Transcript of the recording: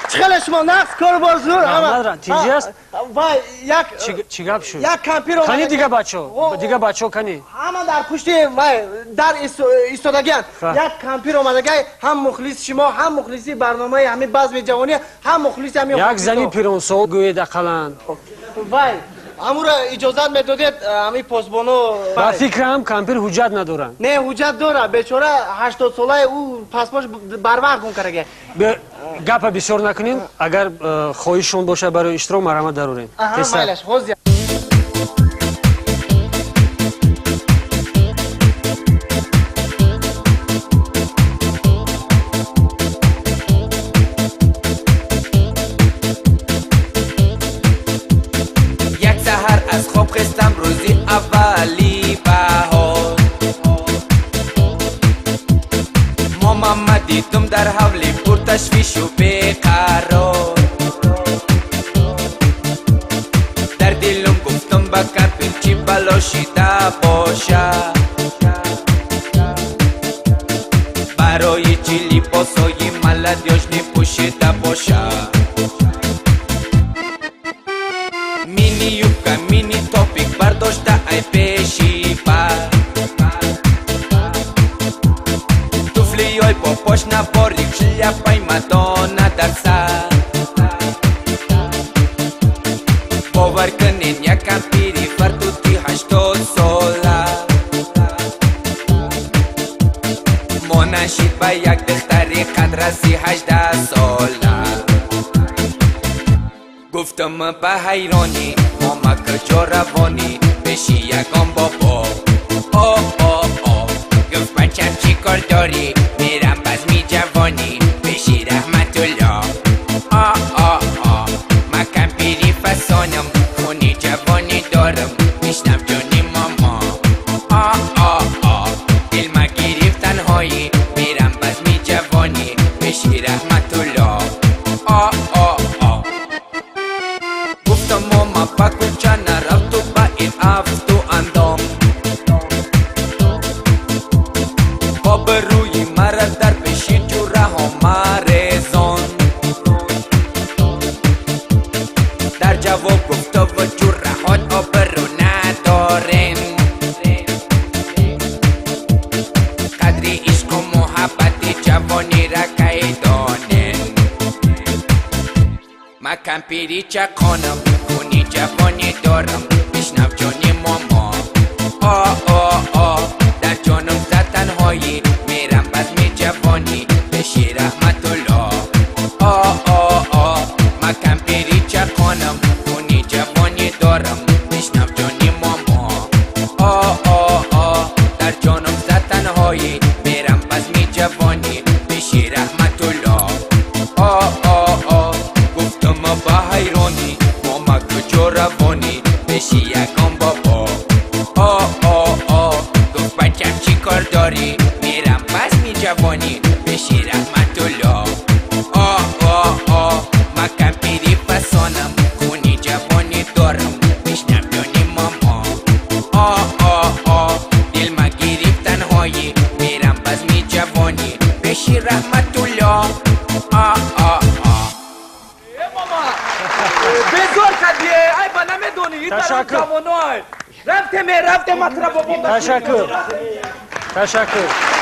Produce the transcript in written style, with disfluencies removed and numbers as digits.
چخل شما نقص کار بازور محمد تیجی است وای یک چی گپ شد یک کمپیر اومده کنی دیگه بچه کنی همه در پشت وای در ایستادگیان یک کمپیر اومده هم مخلص شما هم مخلصی برنامه همین بزم جوانی هم مخلصی همین یک زنی پیرونسو گوید اقلن وای امورا اجازت میدادید همین پاسبانو با فکر هم کمپیر حجت ندارن نه حجت داره بیچاره 80 ساله او پاسپورت بر وقت گم کرده گپ بسیار نکنین اگر خواهشون باشه برای اشتراک مرحمت دارین مایلش خوزی از خواب خستم روزی اولی بهار ماما دیدم در حولی پر تشویش و بیقرار در دلم گفتم با کمپیر چی بلا شیده باشه برای چی لباسای ملدیاش نپوشیده باشه مینی یوبکا مینی توپیک برداشته ای پیشی بر توفلی های پاپاش نباریک شلیپای مدانه در سر باور کنین یک کمپیری فردوتی 80 ساله مانشید با یک دختری قدرسی 18 ساله گفتم به حیرانی ماما کجا روانی بشی یکم بابا گفت بچم چی کار داری میرم بزمی جوانی بشی رحمت الله ما کمپیری فسانم خونی جوانی دارم میشنم جانی ماما دل ما گریفت تنهایی میرم بزمی جوانی بشی رحمت الله گفتم ماما با کجا نرفت و با این افت و اندام باب روی مرا در پیشی جوره ها مرزان در جواب گفتا و جوره هات آبرو ندارن قدری عشق و محبتی جوانی را که دانن ما کمپیری چقانم خونی جوانی دارم میشنو جانی ماما در جانم زد تنهایی میرم بزمی جوانی بشی رحمت الله ما کمپیری چقانم خونی جوانی دارم میشنو جانی ماما در جانم زد تنهایی میرم بزمی جوانی بشی رحمت الله گفتم با حیرانی ماما کجا روانی بشی یکم بابا گفت بچم چی کار داری میرم بزمی جوانی بشی رحمت الله ما کمپیری فسانم خونی جوانی دارم میشنم جانی ماما دل ما گریفت تنهایی میرم بزمی جوانی بشی رحمت الله بزرگ کدیه ای با نمیدونی این طرف جوانای رفته مطرح بابا تشکر